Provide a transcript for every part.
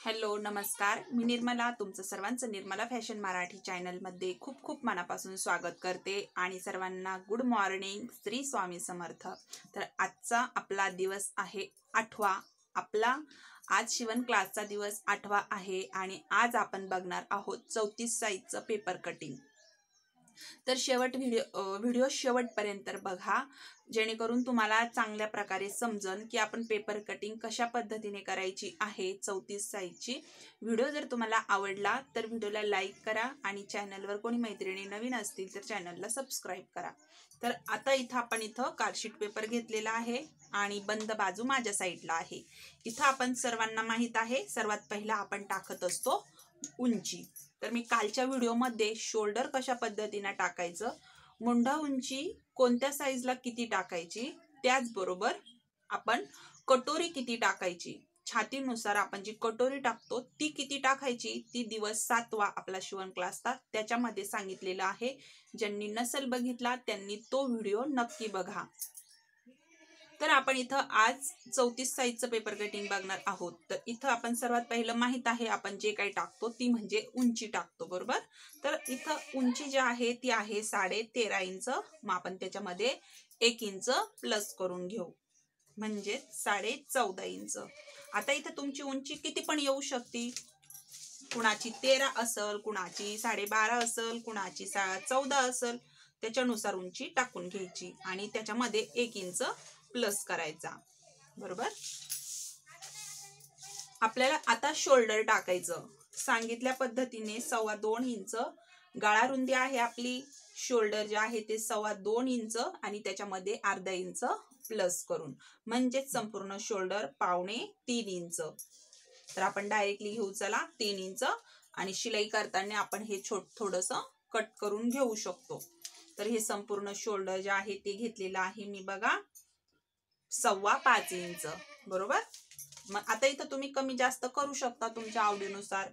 Hello नमस्कार, मी निर्मला तुमचं सर्वांचं निर्मला फॅशन मराठी चॅनलमध्ये खूप खूप मनापासून स्वागत करते आणि सर्वांना गुड मॉर्निंग, श्री स्वामी समर्थ। तर आजचा आपला दिवस आहे 8वा, आपला आज शिवण क्लासचा दिवस 8वा आहे आणि आज आपण बघणार आहोत 34 साईजचं पेपर कटिंग। तर व्हिडिओ शेवटपर्यंत बघा, जेणेकरून तुम्हाला चांगल्या प्रकारे समजन की आपण पेपर कटिंग कशा पद्धतीने करायची आहे 34 साईजची। व्हिडिओ जर तुम्हाला आवडला तर व्हिडिओला लाईक करा आणि चॅनलवर कोणी मैत्रिणी नवीन असतील तर चॅनलला सबस्क्राईब करा। तर आता आपण इथं कार्डशीट पेपर घेतलेला आहे आणि बंद बाजू माझ्या साईडला आहे। इथं आपण सर्वांना माहित आहे, सर्वात पहिला आपण टाकत असतो उंची। तर मी कालच्या व्हिडिओमध्ये शोल्डर कशा पद्धतीने टाकायचं, मुंडा उंची कोणत्या साईजला किती टाकायची, त्याचबरोबर आपण कटोरी किती टाकायची, छातीनुसार आपण जी कटोरी टाकतो ती किती टाकायची, ती दिवस 7वा आपला शिवण क्लासचा त्याच्यामध्ये सांगितलेलं आहे। ज्यांनी नसेल बघितला त्यांनी तो व्हिडिओ नक्की बघा। तर आपण इथं आज 34 साईजचं पेपर कटिंग बघणार आहोत। तर इथं आपण सर्वात पहिलं माहित आहे आपण जे काही टाकतो ती म्हणजे उंची टाकतो, बरोबर। तर इथं उंची जी आहे ती आहे 13.5 इंच। मग आपण त्याच्यामध्ये 1 इंच प्लस करून घेऊ, म्हणजे 14.5 इंच। आता इथं तुमची उंची किती पण येऊ शकते, कुणाची 13 असेल, कुणाची 12.5 असेल, कुणाची 14 असेल, त्याच्यानुसार उंची टाकून घ्यायची आणि त्याच्यामध्ये 1 इंच प्लस करायचा, बरोबर। आपल्याला आता शोल्डर टाकायचं सांगितल्या पद्धतीने 2.25 इंच गळा रुंदी आहे आपली। शोल्डर जे आहे ते 2.25 इंच आणि त्याच्यामध्ये अर्धा इंच प्लस करून, म्हणजे संपूर्ण शोल्डर 2.25 इंच। तर आपण डायरेक्टली घेऊ चला 3 इंच आणि शिलाई करताना आपण हे थोडंसं कट करून घेऊ शकतो। तर हे संपूर्ण शोल्डर जे आहे ते घेतलेलं आहे मी, बघा 5.25 इंच, बरोबर। मग आता इथं तुम्ही कमी जास्त करू शकता तुमच्या आवडीनुसार।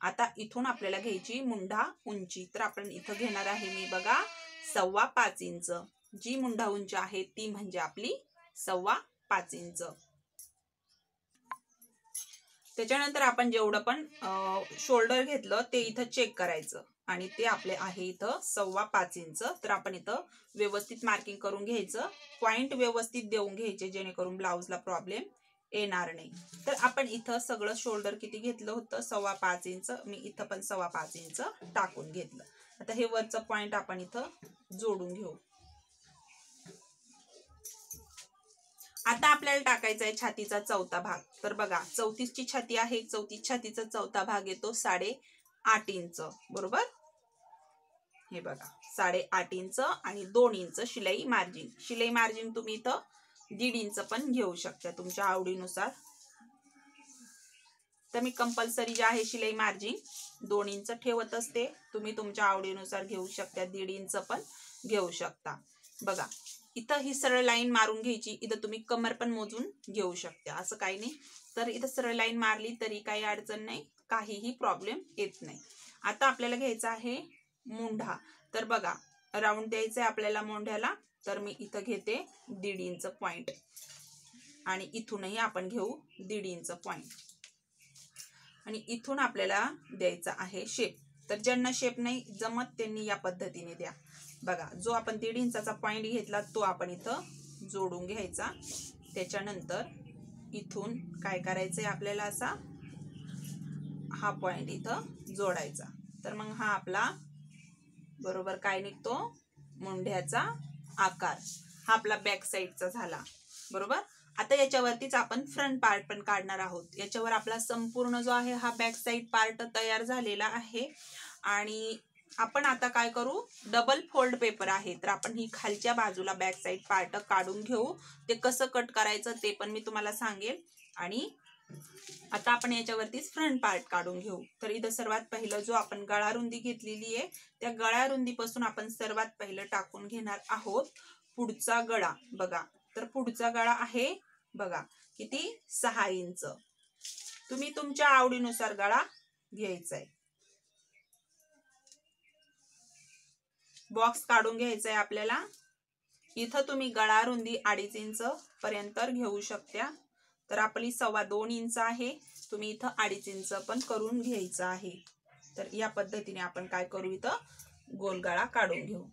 आता इथून आपल्याला घ्यायची मुंडा उंची। तर आपण इथं घेणार आहे मी, बघा 5.25 इंच। जी मुंडा उंची आहे ती म्हणजे आपली 5.25 इंच। त्याच्यानंतर आपण जेवढं पण शोल्डर घेतलं ते इथं चेक करायचं आणि ते आपले आहे इथं 5.25 इंच। तर आपण इथं व्यवस्थित मार्किंग करून घ्यायचं, पॉइंट व्यवस्थित देऊन घ्यायचे जेणेकरून ब्लाउजला प्रॉब्लेम येणार नाही। तर आपण इथं सगळं शोल्डर किती घेतलं होतं 5.25 इंच, मी इथं पण 5.25 इंच टाकून घेतलं। आता हे वरचं पॉइंट आपण इथं जोडून घेऊ। आता आपल्याला टाकायचा आहे छातीचा चौथा भाग। तर बघा 34 ची छाती आहे, 34 छातीचा चौथा भाग येतो 8.5 इंच, बरोबर। हे बघा 8.5 इंच आणि 2 इंच शिलाई मार्जिन। शिलाई मार्जिन तुम्ही इथं 1.5 इंच पण घेऊ शकता तुमच्या आवडीनुसार। तर मी कंपल्सरी जे आहे शिलाई मार्जिन 2 इंच ठेवत असते, तुम्ही तुमच्या आवडीनुसार घेऊ शकता, 1.5 इंच पण घेऊ शकता। बघा इथं ही सरळ लाईन मारून घ्यायची, इथं तुम्ही कमर पण मोजून घेऊ शकता, असं काही नाही। तर इथं सरळ लाईन मारली तरी काही अडचण नाही, काहीही प्रॉब्लेम येत नाही। आता आपल्याला घ्यायचा आहे मुंढा। तर बघा राऊंड द्यायचा आहे आपल्याला मुंढ्याला। तर मी इथं घेते 1.5 इंच पॉइंट आणि इथूनही आपण घेऊ 1.5 इंच पॉइंट आणि इथून आपल्याला द्यायचा आहे शेप। तर ज्यांना शेप नाही जमत त्यांनी या पद्धतीने द्या। बघा जो आपण 1.5 इंचाचा पॉइंट घेतला तो आपण इथं जोडून घ्यायचा। त्याच्यानंतर इथून काय करायचंय आपल्याला, असा हा पॉइंट इथं जोडायचा। तर मग हा आपला बरोबर काय निघतो, मुंढ्याचा आकार। हा आपला बॅक साईडचा झाला, बरोबर। आता याच्यावरतीच आपण फ्रंट पार्ट पण काढणार आहोत। याच्यावर आपला संपूर्ण जो आहे हा बॅक साईड पार्ट तयार झालेला आहे आणि आपण आता काय करू, डबल फोल्ड पेपर आहे तर आपण ही खालच्या बाजूला बॅक साईड पार्ट काढून घेऊ। ते कसं कट करायचं ते पण मी तुम्हाला सांगेल आणि आता आपण याच्यावरतीच फ्रंट पार्ट काढून घेऊ। तर इथं सर्वात पहिलं जो आपण गळा रुंदी घेतलेली आहे त्या गळा रुंदीपासून आपण सर्वात पहिलं टाकून घेणार आहोत पुढचा गळा। बघा तर पुढचा गळा आहे बघा किती 6 इंच। तुम्ही तुमच्या आवडीनुसार गळा घ्यायचा आहे। बॉक्स काढून घ्यायचा आहे आपल्याला। इथं तुम्ही गळा रुंदी 2.5 इंच पर्यंत घेऊ शकता। तर आपली 2.25 इंच आहे, तुम्ही इथं 2.5 इंच पण करून घ्यायचं आहे। तर या पद्धतीने आपण काय करू, इथं गोलगळा काढून घेऊ।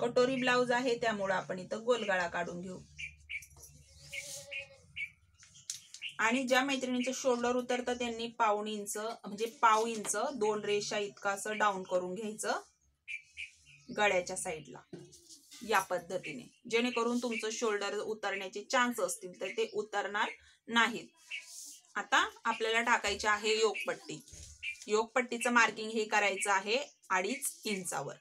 कटोरी ब्लाउज आहे त्यामुळे आपण इथं गोलगळा काढून घेऊ। आणि ज्या मैत्रिणींचं शोल्डर उतरतं त्यांनी 1.5 इंच म्हणजे 1/2 इंच 2 रेषा इतका असं डाऊन करून घ्यायचं गळ्याच्या साईडला, या पद्धतीने, जेणेकरून तुमचं शोल्डर उतरण्याचे चान्स असतील तर ते उतरणार नाहीत। आता आपल्याला टाकायची आहे योगपट्टी। योगपट्टीचं मार्किंग हे करायचं आहे 2.5 इंचावर।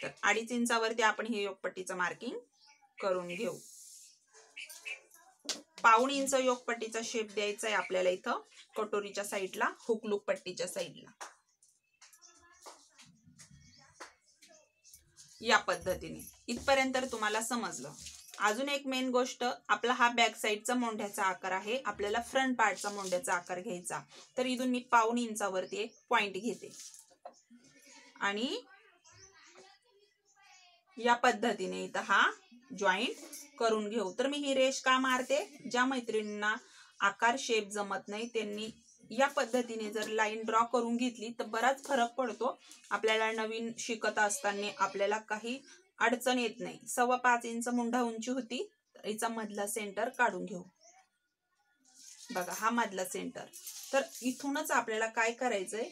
तर 2.5 इंचावरती आपण हे योगपट्टीचं मार्किंग करून घेऊ। 1/2 इंच योगपट्टीचा शेप द्यायचा आहे आपल्याला इथं कटोरीच्या साईडला, हुकलूक पट्टीच्या साईडला, या पद्धतीने। इथपर्यंत तुम्हाला समजलं। अजून एक मेन गोष्ट, आपला हा बॅक साईडचा मोंढ्याचा आकार आहे, आपल्याला फ्रंट पार्टचा मोंढ्याचा आकार घ्यायचा। तर इथून मी 1/2 इंचावरती एक पॉइंट घेते आणि या पद्धतीने इथं हा जॉईंट करून घेऊ। तर मी ही रेष का मारते, ज्या मैत्रिणींना आकार शेप जमत नाही त्यांनी या पद्धतीने जर लाईन ड्रॉ करून घेतली तर बराच फरक पडतो। आपल्याला नवीन शिकत असताना आपल्याला काही अडचण येत नाही। 5.25 इंच मुंढा उंची होती, तर हिचा मधला सेंटर काढून घेऊ। बघा हा मधला सेंटर। तर इथूनच आपल्याला काय करायचंय,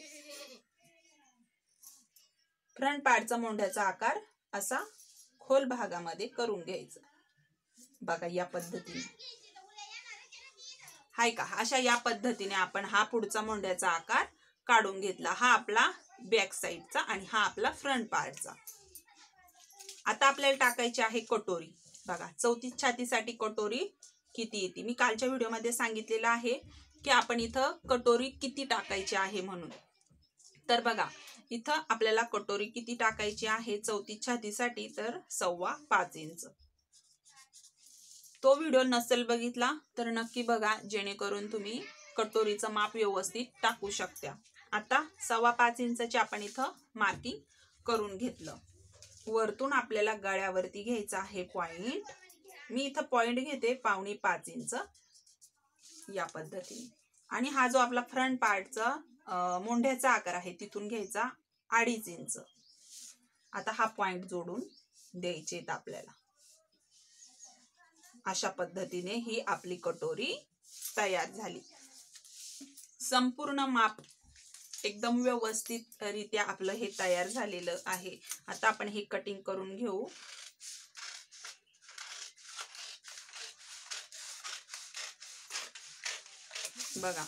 फ्रंट पार्टचा मोंढ्याचा आकार असा खोल भागामध्ये करून घ्यायचा। बघा या पद्धतीने हाय का, अशा या पद्धतीने आपण हा पुढचा मोंढ्याचा आकार काढून घेतला। हा आपला बॅक साईडचा आणि हा आपला फ्रंट पार्टचा। आता आपल्याला टाकायची आहे कटोरी। बघा 34 छातीसाठी कटोरी किती येते, मी कालच्या व्हिडिओमध्ये सांगितलेलं आहे की आपण इथं कटोरी किती टाकायची आहे म्हणून। तर बघा इथं आपल्याला कटोरी किती टाकायची आहे 34 छातीसाठी, तर 5.25 इंच। तो व्हिडिओ नसेल बघितला तर नक्की बघा, जेणेकरून तुम्ही कटोरीचं माप व्यवस्थित टाकू शकता। आता 5.25 इंचची आपण इथं मार्किंग करून घेतलं। वरतून आपल्याला गळ्यावरती घ्यायचा आहे पॉइंट। मी इथं पॉइंट घेते 4.25 इंच, या पद्धतीने। आणि हा जो आपला फ्रंट पार्टचा मोंढ्याचा आकार आहे तिथून घ्यायचा 2.5 इंच। आता हा पॉइंट जोडून द्यायचे आपल्याला। अशा पद्धतीने ही आपली कटोरी तयार झाली। संपूर्ण माप एकदम व्यवस्थित रित्या आपलं हे तयार झालेलं आहे। आता आपण हे कटिंग करून घेऊ। बघा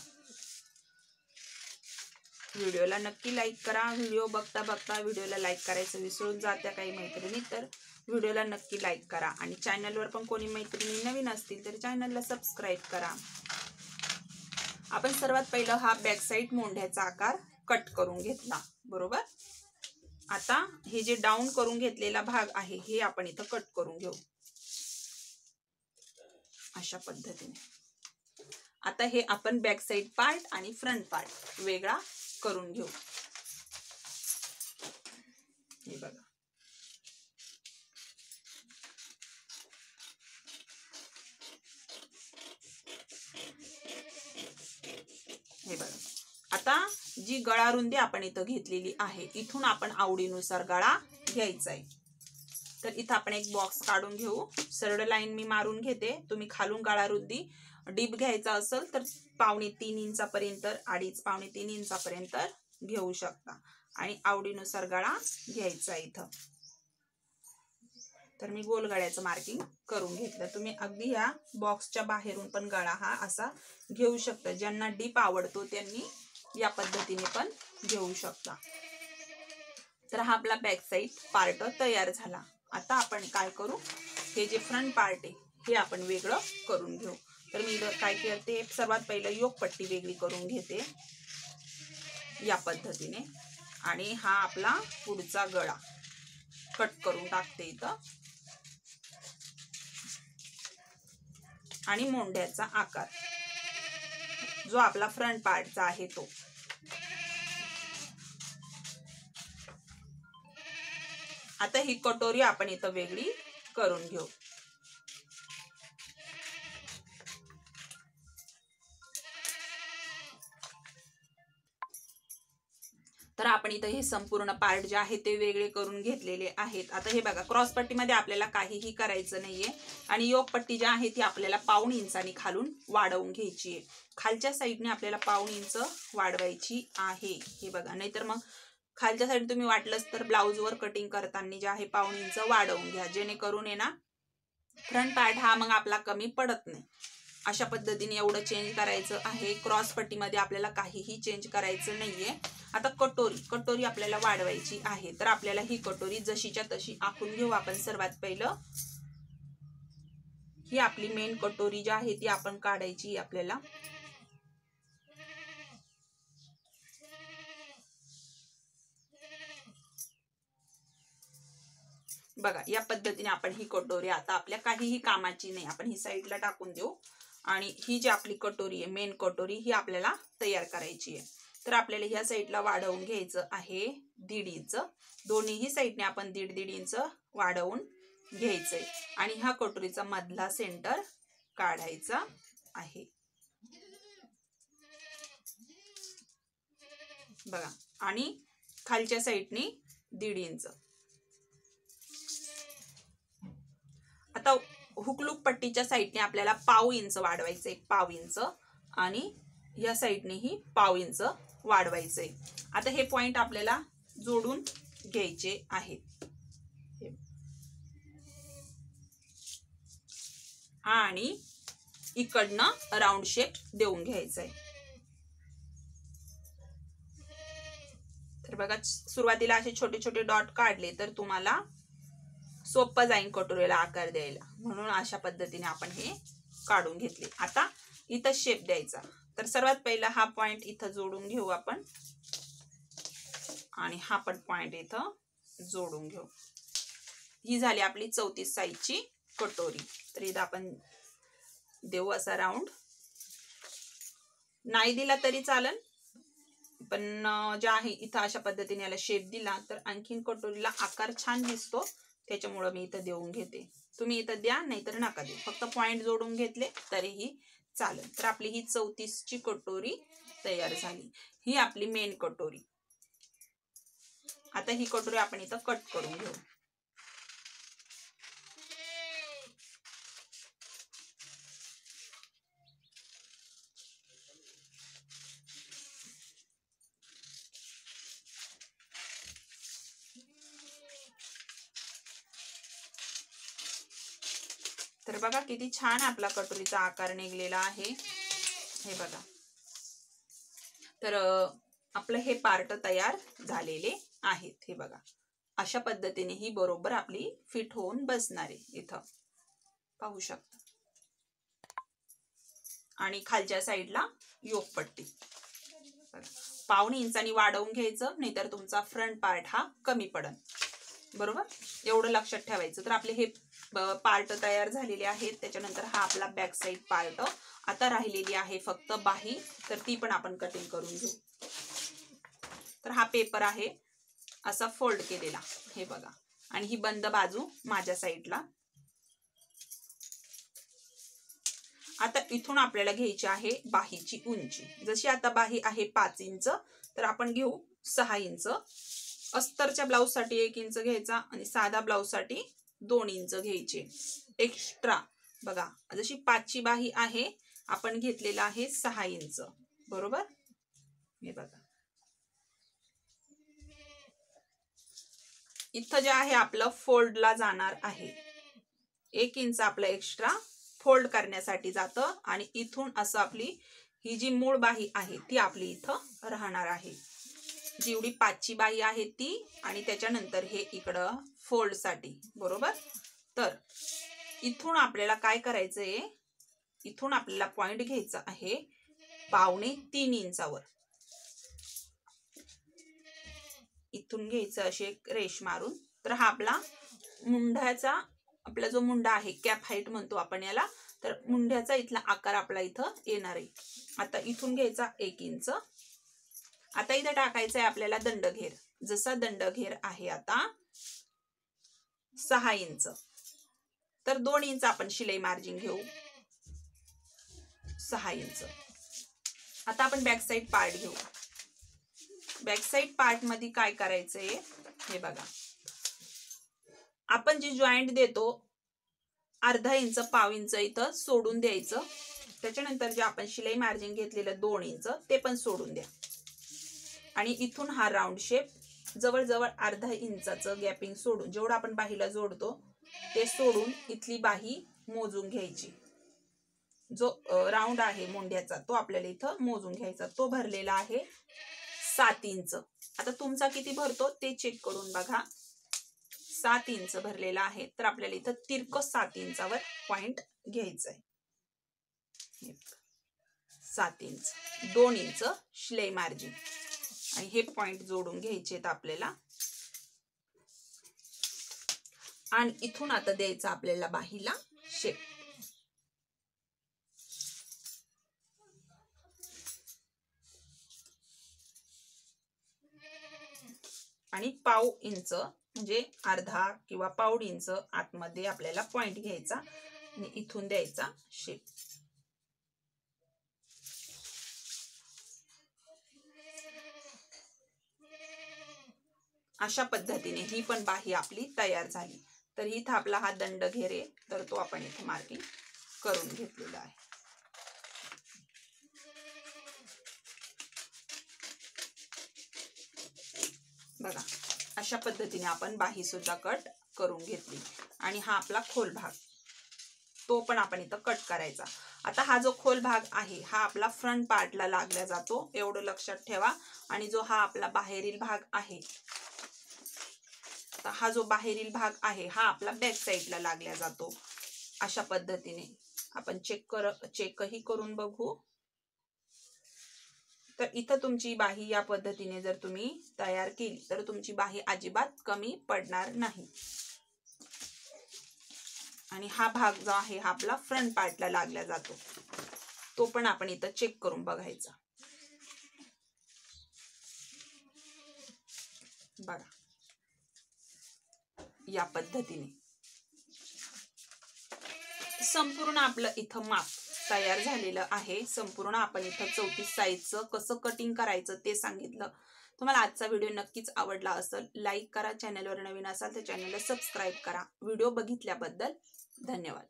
व्हिडिओला नक्की लाईक करा। व्हिडिओ बघता बघता व्हिडिओला लाईक करायचं विसरून जात्या काही मैत्रिणी, तर व्हिडिओला नक्की लाईक करा। आणि चॅनलवर पण कोणी मैत्रिणी नवीन असतील तर चॅनलला सबस्क्राईब करा। आपण सर्वात पहिलं हा बॅक साईड मोंढ्याचा आकार कट करून घेतला, बरोबर। आता हे जे डाऊन करून घेतलेला भाग आहे हे आपण इथं कट करून घेऊ अशा पद्धतीने। आता हे आपण बॅक साईड पार्ट आणि फ्रंट पार्ट वेगळा करून घेऊ। हे बघा हे बघा। आता जी गळा रुंदी आपण इथं घेतलेली आहे, इथून आपण आवडीनुसार गळा घ्यायचा आहे। तर इथं आपण एक बॉक्स काढून घेऊ। सरळ लाईन मी मारून घेते। तुम्ही खालून गळा रुंदी डीप घ्यायचा असेल तर 2.25 इंचापर्यंत, 2.5-2.25 इंचापर्यंत घेऊ शकता आणि आवडीनुसार गळा घ्यायचा इथं। तर मी गोल गळ्याचं मार्किंग करून घेतलं। तुम्ही अगदी ह्या बॉक्सच्या बाहेरून पण गळा हा असा घेऊ शकता। ज्यांना डीप आवडतो त्यांनी या पद्धतीने पण घेऊ शकता। तर हा आपला बॅक साईड पार्ट तयार झाला। आता आपण काय करू, हे जे फ्रंट पार्ट आहे हे आपण वेगळं करून घेऊ। तर मी काय करते, सर्वात पहिलं योगपट्टी वेगळी करून घेते या पद्धतीने। आणि हा आपला पुढचा गळा कट करून टाकते इथं। आणि मोंढ्याचा आकार जो आपला फ्रंट पार्टचा आहे तो। आता ही कटोरी आपण इथं वेगळी करून घेऊ। तर आपण इथं हे संपूर्ण पार्ट जे आहे ते वेगळे करून घेतलेले आहेत. आता हे बघा, क्रॉस पट्टीमध्ये आपल्याला काहीही करायचं नाहीये आणि योग पट्टी जी आहे ती आपल्याला 1.5 इंचानी खालून वाढवून घ्यायची आहे. खालच्या साईडने आपल्याला 1.5 इंच वाढवायची आहे. हे बघा, नाहीतर मग खालच्या साईड तुम्ही वाटलंच तर ब्लाऊजवर कटिंग करताना जे आहे 1.5 इंच वाढवून घ्या, जेणेकरून आहे ना फ्रंट पार्ट हा मग आपला कमी पडत नाही. अशा पद्धतीने एवढं चेंज करायचं आहे. क्रॉस पट्टीमध्ये आपल्याला काहीही चेंज करायचं नाहीये. आता कटोरी आपल्याला वाढवायची आहे. तर आपल्याला ही कटोरी जशीच्या तशी आखून घेऊ आपण. सर्वात पहिलं ही आपली मेन कटोरी जी आहे ती आपण काढायची आपल्याला. बघा, या पद्धतीने आपण ही कटोरी आता आपल्या काहीही कामाची नाही, आपण ही साईडला टाकून देऊ. आणि ही जी आपली कटोरी आहे, मेन कटोरी, ही आपल्याला तयार करायची आहे. तर आपल्याला ह्या साईडला वाढवून घ्यायचं आहे 1.5 इंच. दोन्हीही साईडने आपण 1.5 इंच वाढवून घ्यायचंय आणि ह्या कटोरीचा मधला सेंटर काढायचा आहे. बघा, आणि खालच्या साईडने 1.5 इंच. आता हुकलूक पट्टीच्या साईडने आपल्याला 1.5 इंच वाढवायचंय, 1.5 इंच, आणि या साईडनेही 1.5 इंच वाढवायचंय. आता हे पॉइंट आपल्याला जोडून घ्यायचे आहेत आणि इकडनं राऊंड शेप देऊन घ्यायचंय. तर बघा, सुरुवातीला असे छोटे छोटे डॉट काढले तर तुम्हाला सोपं जाईल कटोरीला आकार द्यायला, म्हणून अशा पद्धतीने आपण हे काढून घेतले. आता इथं शेप द्यायचा. तर सर्वात पहिला हा पॉइंट इथं जोडून घेऊ आपण आणि हा पण पॉइंट इथं जोडून घेऊ. ही झाली आपली 34 साईजची कटोरी. तर इथं आपण देऊ असा राऊंड. नाही दिला तरी चालेल, पण जे आहे इथं अशा पद्धतीने याला शेप दिला तर आणखीन कटोरीला आकार छान दिसतो. त्याच्यामुळे मी इथं देऊन घेते. तुम्ही इथं द्या, नाहीतर नका देऊ. फक्त पॉइंट जोडून घेतले तरीही चालेल. तर आपली ही 34 ची कटोरी तयार झाली. ही आपली मेन कटोरी. आता ही कटोरी आपण इथं कट करून घेऊ. तर बघा किती छान आपला कटोरीचा आकार निघलेला आहे. हे बघा, तर आपलं हे पार्ट तयार झालेले आहेत. हे बघा, अशा पद्धतीने ही बरोबर आपली फिट होऊन बसणार आहे. इथं पाहू शकता. आणि खालच्या साईडला योगपट्टी 1.5 इंचानी वाढवून घ्यायचं, नाहीतर तुमचा फ्रंट पार्ट हा कमी पडन. बरोबर, एवढं लक्षात ठेवायचं. तर आपले हे पार्ट तयार झालेले आहेत. त्याच्यानंतर हा आपला बॅक साईड पार्ट. आता राहिलेली आहे फक्त बाही, तर ती पण आपण कटिंग करून घेऊ. तर हा पेपर आहे असा फोल्ड केलेला, हे बघा, आणि ही बंद बाजू माझ्या साईडला. आता इथून आपल्याला घ्यायची आहे बाहीची उंची. जशी आता बाही आहे 5 इंच, तर आपण घेऊ 6 इंच. अस्तरच्या ब्लाउज साठी 1 इंच घ्यायचा आणि साधा ब्लाउज साठी 2 इंच घ्यायचे एक्स्ट्रा. बघा, जशी 5 ची बाही आहे, आपण घेतलेला आहे 6 इंच. बरोबर, हे बघा, इथं जे आहे आपलं फोल्डला जाणार आहे. 1 इंच आपलं एक्स्ट्रा फोल्ड करण्यासाठी जातं आणि इथून असं आपली ही जी मूळ बाही आहे ती आपली इथं राहणार आहे. जेवढी 5 ची बाही आहे ती, आणि त्याच्यानंतर हे इकडं फोल्ड साठी. बरोबर, तर इथून आपल्याला काय करायचंय, इथून आपल्याला पॉइंट घ्यायचा आहे 2.25 इंचावर. इथून घ्यायचं अशी एक रेष मारून. तर हा आपला मुंढ्याचा, आपला जो मुंडा आहे, कॅप हाईट म्हणतो आपण याला, तर मुंढ्याचा इथला आकार आपला इथं येणार आहे. आता इथून घ्यायचा 1 इंच. आता इथं टाकायचं आहे आपल्याला दंडघेर. जसा दंडघेर आहे आता 6 इंच, तर 2 इंच आपण शिलाई मार्जिन घेऊ. 6 इंच. आता आपण बॅक साईड पार्ट घेऊ. बॅक साइड पार्ट मध्ये काय करायचंय हे बघा. आपण जे जॉईंट देतो अर्धा इंच पाव इंच इथं सोडून द्यायचं. त्याच्यानंतर जे आपण शिलाई मार्जिन घेतलेलं 2 इंच ते पण सोडून द्या. आणि इथून हा राऊंड शेप जवळजवळ अर्धा इंचाचं गॅपिंग सोडून, जेवढं आपण बाहीला जोडतो ते सोडून इथली बाही मोजून घ्यायची. जो राऊंड आहे मोंड्याचा तो आपल्याला इथं मोजून घ्यायचा. तो भरलेला आहे 7 इंच. आता तुमचा किती भरतो ते चेक करून बघा. 7 इंच भरलेला आहे तर आपल्याला इथं तिरकं 7 इंचावर पॉइंट घ्यायचा आहे. 7 इंच, 2 इंच शिलाई मार्जिन आणि हे पॉइंट जोडून घ्यायचे आहेत आपल्याला. आणि इथून आता द्यायचा आपल्याला बाहीला शेप. आणि पाव इंच म्हणजे अर्धा किंवा पाऊण इंच आतमध्ये आपल्याला पॉइंट घ्यायचा आणि इथून द्यायचा शेप. अशा पद्धतीने ही पण बाही आपली तयार झाली. तर इथं आपला हा दंड घेरे तर तो आपण इथे मार्किंग करून घेतलेला आहे. बघा अशा पद्धतीने आपण बाही सुद्धा कट करून घेतली. आणि हा आपला खोल भाग तो पण आपण इथं कट करायचा. आता हा जो खोल भाग आहे हा आपला फ्रंट पार्टला लागला जातो, एवढं लक्षात ठेवा. आणि जो हा आपला बाहेरील भाग आहे, हा जो बाहेरील भाग आहे हा आपला बॅक साइडला लागला जातो. अशा पद्धतीने आपण चेकही करून बघू. तर इथं तुमची बाही या पद्धतीने जर तुम्ही तयार केली तर तुमची बाही अजिबात कमी पडणार नाही. आणि हा भाग जो आहे हा आपला फ्रंट पार्टला लागला जातो, तो पण आपण इथं चेक करून बघायचा. बघा या पद्धतीने संपूर्ण आपलं इथं माप तयार झालेलं आहे. संपूर्ण आपण इथं 34 साईजचं कसं कटिंग करायचं ते सांगितलं. तुम्हाला आजचा व्हिडिओ नक्कीच आवडला असेल. लाईक करा, चॅनलवर नवीन असाल तर चॅनलला सबस्क्राईब करा. व्हिडिओ बघितल्याबद्दल धन्यवाद.